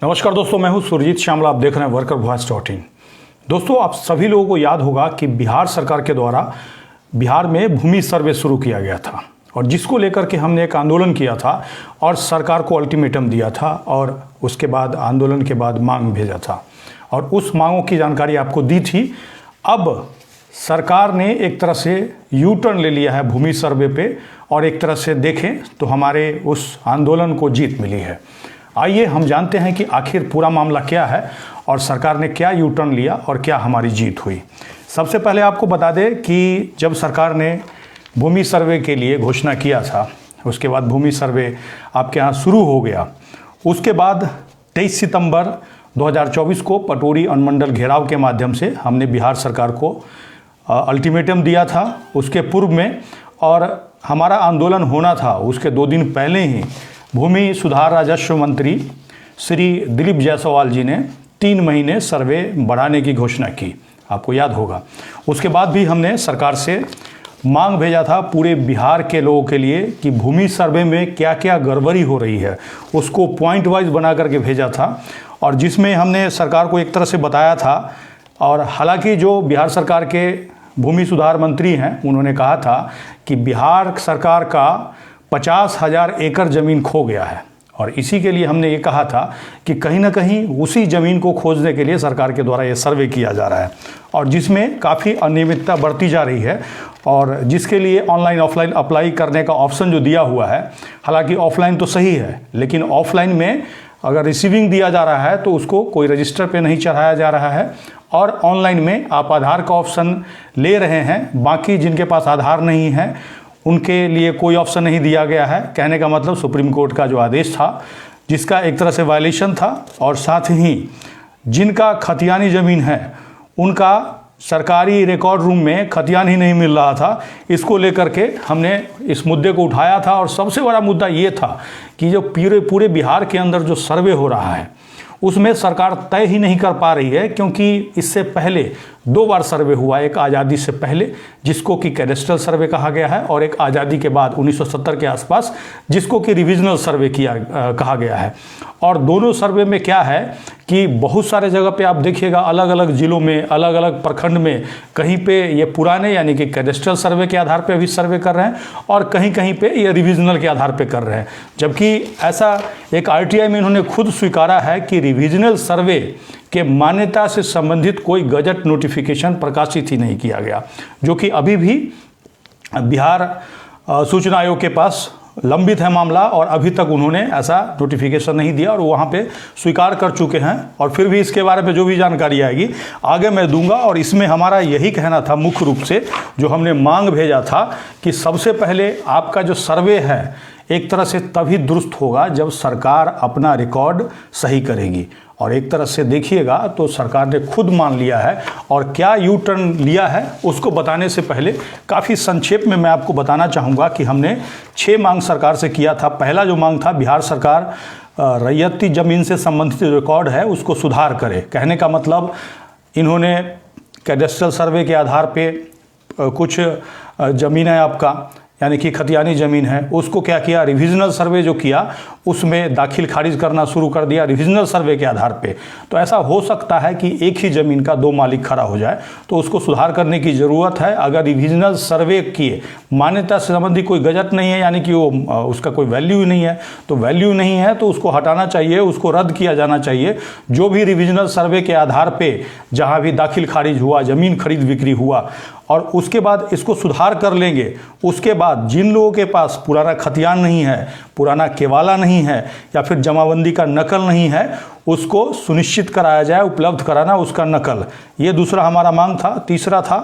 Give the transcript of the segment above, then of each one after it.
नमस्कार दोस्तों, मैं हूं सुरजीत श्यामला। आप देख रहे हैं वर्कर वॉइस .in। दोस्तों, आप सभी लोगों को याद होगा कि बिहार सरकार के द्वारा बिहार में भूमि सर्वे शुरू किया गया था और जिसको लेकर के हमने एक आंदोलन किया था और सरकार को अल्टीमेटम दिया था और उसके बाद आंदोलन के बाद मांग भेजा था और उस मांगों की जानकारी आपको दी थी। अब सरकार ने एक तरह से यू टर्न ले लिया है भूमि सर्वे पे और एक तरह से देखें तो हमारे उस आंदोलन को जीत मिली है। आइए हम जानते हैं कि आखिर पूरा मामला क्या है और सरकार ने क्या यू टर्न लिया और क्या हमारी जीत हुई। सबसे पहले आपको बता दें कि जब सरकार ने भूमि सर्वे के लिए घोषणा किया था, उसके बाद भूमि सर्वे आपके यहाँ शुरू हो गया। उसके बाद 23 सितंबर 2024 को पटोरी अनुमंडल घेराव के माध्यम से हमने बिहार सरकार को अल्टीमेटम दिया था उसके पूर्व में, और हमारा आंदोलन होना था उसके 2 दिन पहले ही भूमि सुधार राजस्व मंत्री श्री दिलीप जायसवाल जी ने 3 महीने सर्वे बढ़ाने की घोषणा की, आपको याद होगा। उसके बाद भी हमने सरकार से मांग भेजा था पूरे बिहार के लोगों के लिए कि भूमि सर्वे में क्या क्या गड़बड़ी हो रही है, उसको पॉइंट वाइज बना करके भेजा था और जिसमें हमने सरकार को एक तरह से बताया था। और हालांकि जो बिहार सरकार के भूमि सुधार मंत्री हैं, उन्होंने कहा था कि बिहार सरकार का 50,000 एकड़ ज़मीन खो गया है और इसी के लिए हमने ये कहा था कि कहीं ना कहीं उसी ज़मीन को खोजने के लिए सरकार के द्वारा ये सर्वे किया जा रहा है और जिसमें काफ़ी अनियमितता बढ़ती जा रही है और जिसके लिए ऑनलाइन ऑफलाइन अप्लाई करने का ऑप्शन जो दिया हुआ है, हालांकि ऑफलाइन तो सही है लेकिन ऑफलाइन में अगर रिसीविंग दिया जा रहा है तो उसको कोई रजिस्टर पे नहीं चढ़ाया जा रहा है और ऑनलाइन में आप आधार का ऑप्शन ले रहे हैं, बाकी जिनके पास आधार नहीं है उनके लिए कोई ऑप्शन नहीं दिया गया है। कहने का मतलब सुप्रीम कोर्ट का जो आदेश था जिसका एक तरह से वायलेशन था, और साथ ही जिनका खतियानी ज़मीन है उनका सरकारी रिकॉर्ड रूम में खतियान ही नहीं मिल रहा था। इसको लेकर के हमने इस मुद्दे को उठाया था और सबसे बड़ा मुद्दा ये था कि जो पूरे बिहार के अंदर जो सर्वे हो रहा है उसमें सरकार तय ही नहीं कर पा रही है, क्योंकि इससे पहले 2 बार सर्वे हुआ, एक आज़ादी से पहले जिसको कि कैडेस्ट्रल सर्वे कहा गया है और एक आज़ादी के बाद 1970 के आसपास जिसको कि रिविजनल सर्वे कहा गया है। और दोनों सर्वे में क्या है कि बहुत सारे जगह पे आप देखिएगा अलग अलग ज़िलों में, अलग अलग प्रखंड में कहीं पे ये पुराने यानी कि कैडेस्ट्रल सर्वे के आधार पे अभी सर्वे कर रहे हैं और कहीं कहीं पे ये रिविजनल के आधार पे कर रहे हैं। जबकि ऐसा एक RTI में इन्होंने खुद स्वीकारा है कि रिविजनल सर्वे के मान्यता से संबंधित कोई गजट नोटिफिकेशन प्रकाशित ही नहीं किया गया, जो कि अभी भी बिहार सूचना आयोग के पास लंबित है मामला और अभी तक उन्होंने ऐसा नोटिफिकेशन नहीं दिया और वहाँ पे स्वीकार कर चुके हैं। और फिर भी इसके बारे में जो भी जानकारी आएगी आगे मैं दूंगा। और इसमें हमारा यही कहना था मुख्य रूप से, जो हमने मांग भेजा था कि सबसे पहले आपका जो सर्वे है एक तरह से तभी दुरुस्त होगा जब सरकार अपना रिकॉर्ड सही करेगी। और एक तरह से देखिएगा तो सरकार ने खुद मान लिया है और क्या यू टर्न लिया है उसको बताने से पहले काफ़ी संक्षेप में मैं आपको बताना चाहूँगा कि हमने 6 मांग सरकार से किया था। पहला जो मांग था, बिहार सरकार रैयती ज़मीन से संबंधित रिकॉर्ड है उसको सुधार करे। कहने का मतलब इन्होंने कैडेस्ट्रल सर्वे के आधार पे कुछ ज़मीन है आपका यानी कि खतियानी ज़मीन है, उसको क्या किया, रिविजनल सर्वे जो किया उसमें दाखिल खारिज करना शुरू कर दिया रिविजनल सर्वे के आधार पे। तो ऐसा हो सकता है कि एक ही ज़मीन का 2 मालिक खड़ा हो जाए, तो उसको सुधार करने की ज़रूरत है। अगर रिविजनल सर्वे की मान्यता से संबंधी कोई गजट नहीं है यानी कि वो उसका कोई वैल्यू ही नहीं है, तो वैल्यू नहीं है तो उसको हटाना चाहिए, उसको रद्द किया जाना चाहिए। जो भी रिविजनल सर्वे के आधार पर जहाँ भी दाखिल खारिज हुआ, ज़मीन खरीद बिक्री हुआ, और उसके बाद इसको सुधार कर लेंगे। उसके बाद जिन लोगों के पास पुराना खतियान नहीं है, पुराना केवाला नहीं है या फिर जमाबंदी का नकल नहीं है, उसको सुनिश्चित कराया जाए, उपलब्ध कराना उसका नकल। ये दूसरा हमारा मांग था। तीसरा था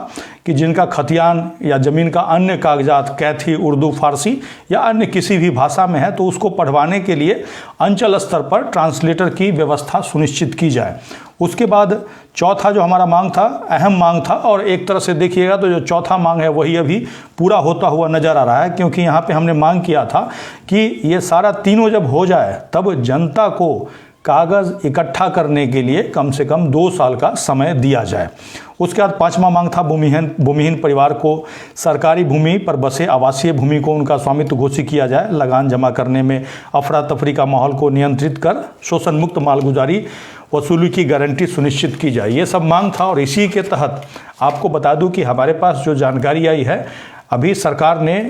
कि जिनका खतियान या ज़मीन का अन्य कागजात कैथी, उर्दू, फारसी या अन्य किसी भी भाषा में है तो उसको पढ़वाने के लिए अंचल स्तर पर ट्रांसलेटर की व्यवस्था सुनिश्चित की जाए। उसके बाद चौथा जो हमारा मांग था, अहम मांग था, और एक तरह से देखिएगा तो जो चौथा मांग है वही अभी पूरा होता हुआ नज़र आ रहा है, क्योंकि यहाँ पे हमने मांग किया था कि ये सारा तीनों जब हो जाए तब जनता को कागज़ इकट्ठा करने के लिए कम से कम 2 साल का समय दिया जाए। उसके बाद 5वां मांग था भूमिहीन परिवार को सरकारी भूमि पर बसे आवासीय भूमि को उनका स्वामित्व घोषित किया जाए। लगान जमा करने में अफरा तफरी का माहौल को नियंत्रित कर शोषण मुक्त मालगुजारी वसूली की गारंटी सुनिश्चित की जाए। ये सब मांग था और इसी के तहत आपको बता दूं कि हमारे पास जो जानकारी आई है, अभी सरकार ने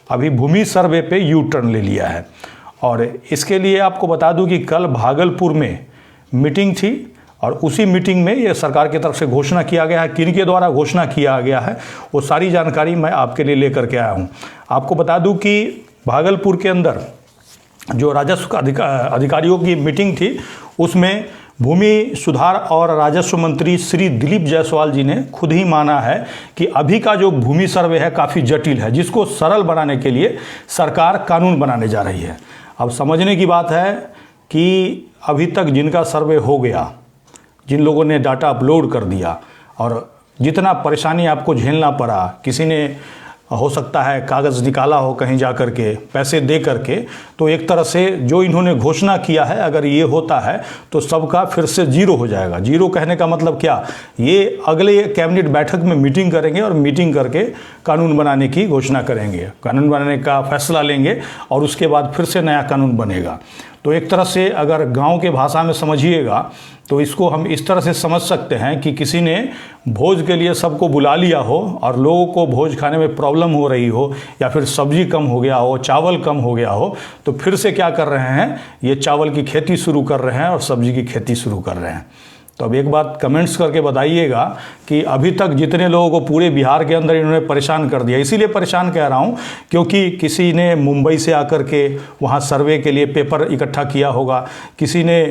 भूमि सर्वे पे यू टर्न ले लिया है। और इसके लिए आपको बता दूं कि कल भागलपुर में मीटिंग थी और उसी मीटिंग में ये सरकार की तरफ से घोषणा किया गया है। किन के द्वारा घोषणा किया गया है वो सारी जानकारी मैं आपके लिए लेकर के आया हूँ। आपको बता दूं कि भागलपुर के अंदर जो राजस्व अधिकारियों की मीटिंग थी उसमें भूमि सुधार और राजस्व मंत्री श्री दिलीप जायसवाल जी ने खुद ही माना है कि अभी का जो भूमि सर्वे है काफ़ी जटिल है, जिसको सरल बनाने के लिए सरकार कानून बनाने जा रही है। अब समझने की बात है कि अभी तक जिनका सर्वे हो गया, जिन लोगों ने डाटा अपलोड कर दिया और जितना परेशानी आपको झेलना पड़ा, किसी ने हो सकता है कागज़ निकाला हो कहीं जा कर के पैसे दे करके, तो एक तरह से जो इन्होंने घोषणा किया है अगर ये होता है तो सबका फिर से जीरो हो जाएगा। जीरो कहने का मतलब क्या, ये अगले कैबिनेट बैठक में मीटिंग करेंगे और मीटिंग करके कानून बनाने की घोषणा करेंगे, कानून बनाने का फैसला लेंगे और उसके बाद फिर से नया कानून बनेगा। तो एक तरह से अगर गांव के भाषा में समझिएगा तो इसको हम इस तरह से समझ सकते हैं कि किसी ने भोज के लिए सबको बुला लिया हो और लोगों को भोज खाने में प्रॉब्लम हो रही हो या फिर सब्जी कम हो गया हो, चावल कम हो गया हो, तो फिर से क्या कर रहे हैं, ये चावल की खेती शुरू कर रहे हैं और सब्जी की खेती शुरू कर रहे हैं। तो अब एक बात कमेंट्स करके बताइएगा कि अभी तक जितने लोगों को पूरे बिहार के अंदर इन्होंने परेशान कर दिया। इसीलिए परेशान कह रहा हूँ क्योंकि किसी ने मुंबई से आकर के वहाँ सर्वे के लिए पेपर इकट्ठा किया होगा, किसी ने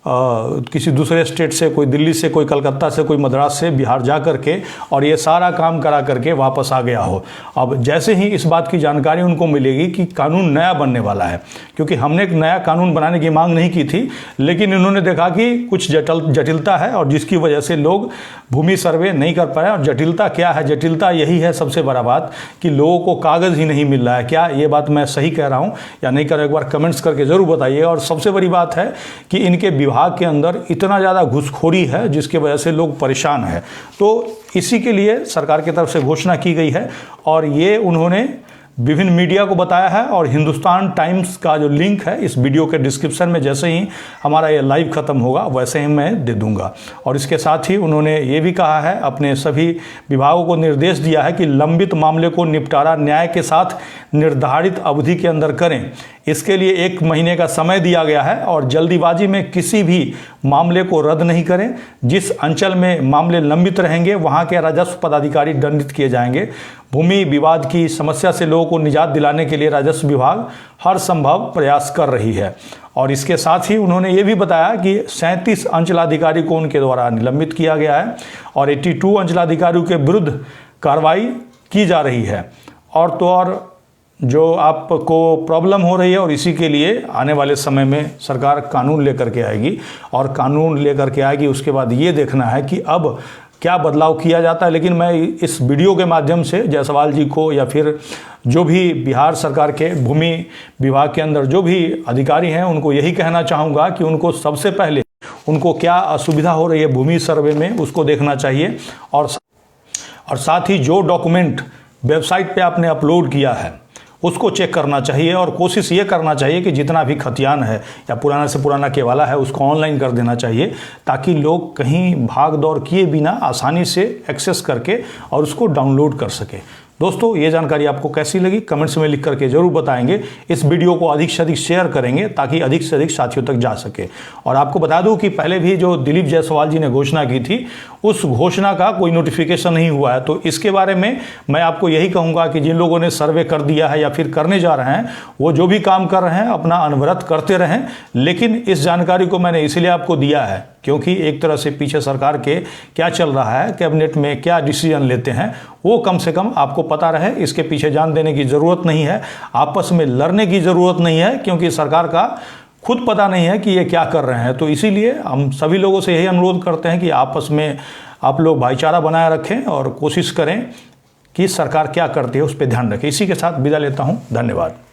किसी दूसरे स्टेट से, कोई दिल्ली से, कोई कलकत्ता से, कोई मद्रास से बिहार जा करके और ये सारा काम करा करके वापस आ गया हो। अब जैसे ही इस बात की जानकारी उनको मिलेगी कि कानून नया बनने वाला है, क्योंकि हमने एक नया कानून बनाने की मांग नहीं की थी, लेकिन इन्होंने देखा कि कुछ जटिलता है और जिसकी वजह से लोग भूमि सर्वे नहीं कर पाए। और जटिलता क्या है, जटिलता यही है सबसे बड़ा बात कि लोगों को कागज़ ही नहीं मिल रहा है। क्या ये बात मैं सही कह रहा हूँ या नहीं कह रहा हूँ, एक बार कमेंट्स करके ज़रूर बताइए। और सबसे बड़ी बात है कि इनके विभाग के अंदर इतना ज़्यादा घुसखोरी है जिसकी वजह से लोग परेशान हैं। तो इसी के लिए सरकार की तरफ से घोषणा की गई है और ये उन्होंने विभिन्न मीडिया को बताया है। और हिंदुस्तान टाइम्स का जो लिंक है इस वीडियो के डिस्क्रिप्शन में जैसे ही हमारा ये लाइव ख़त्म होगा वैसे ही मैं दे दूंगा। और इसके साथ ही उन्होंने ये भी कहा है, अपने सभी विभागों को निर्देश दिया है कि लंबित मामले को निपटारा न्याय के साथ निर्धारित अवधि के अंदर करें। इसके लिए 1 महीने का समय दिया गया है और जल्दीबाजी में किसी भी मामले को रद्द नहीं करें। जिस अंचल में मामले लंबित रहेंगे वहां के राजस्व पदाधिकारी दंडित किए जाएंगे। भूमि विवाद की समस्या से लोगों को निजात दिलाने के लिए राजस्व विभाग हर संभव प्रयास कर रही है। और इसके साथ ही उन्होंने ये भी बताया कि 37 अंचलाधिकारी को उनके द्वारा निलंबित किया गया है और 82 अंचलाधिकारियों के विरुद्ध कार्रवाई की जा रही है। और तो और जो आपको प्रॉब्लम हो रही है और इसी के लिए आने वाले समय में सरकार कानून लेकर के आएगी और कानून लेकर के आएगी। उसके बाद ये देखना है कि अब क्या बदलाव किया जाता है। लेकिन मैं इस वीडियो के माध्यम से जायसवाल जी को या फिर जो भी बिहार सरकार के भूमि विभाग के अंदर जो भी अधिकारी हैं उनको यही कहना चाहूँगा कि उनको सबसे पहले उनको क्या असुविधा हो रही है भूमि सर्वे में उसको देखना चाहिए। और साथ ही जो डॉक्यूमेंट वेबसाइट पे आपने अपलोड किया है उसको चेक करना चाहिए और कोशिश ये करना चाहिए कि जितना भी खतियान है या पुराना से पुराना केवाला है उसको ऑनलाइन कर देना चाहिए, ताकि लोग कहीं भाग दौड़ किए बिना आसानी से एक्सेस करके और उसको डाउनलोड कर सके। दोस्तों, ये जानकारी आपको कैसी लगी कमेंट्स में लिख करके जरूर बताएंगे। इस वीडियो को अधिक से अधिक शेयर करेंगे ताकि अधिक से अधिक साथियों तक जा सके। और आपको बता दूं कि पहले भी जो दिलीप जायसवाल जी ने घोषणा की थी उस घोषणा का कोई नोटिफिकेशन नहीं हुआ है। तो इसके बारे में मैं आपको यही कहूँगा कि जिन लोगों ने सर्वे कर दिया है या फिर करने जा रहे हैं वो जो भी काम कर रहे हैं अपना अनवरत करते रहें। लेकिन इस जानकारी को मैंने इसलिए आपको दिया है क्योंकि एक तरह से पीछे सरकार के क्या चल रहा है, कैबिनेट में क्या डिसीजन लेते हैं, वो कम से कम आपको पता रहे। इसके पीछे जान देने की ज़रूरत नहीं है, आपस में लड़ने की ज़रूरत नहीं है, क्योंकि सरकार का खुद पता नहीं है कि ये क्या कर रहे हैं। तो इसीलिए हम सभी लोगों से यही अनुरोध करते हैं कि आपस में आप लोग भाईचारा बनाए रखें और कोशिश करें कि सरकार क्या करती है उस पर ध्यान रखें। इसी के साथ विदा लेता हूँ। धन्यवाद।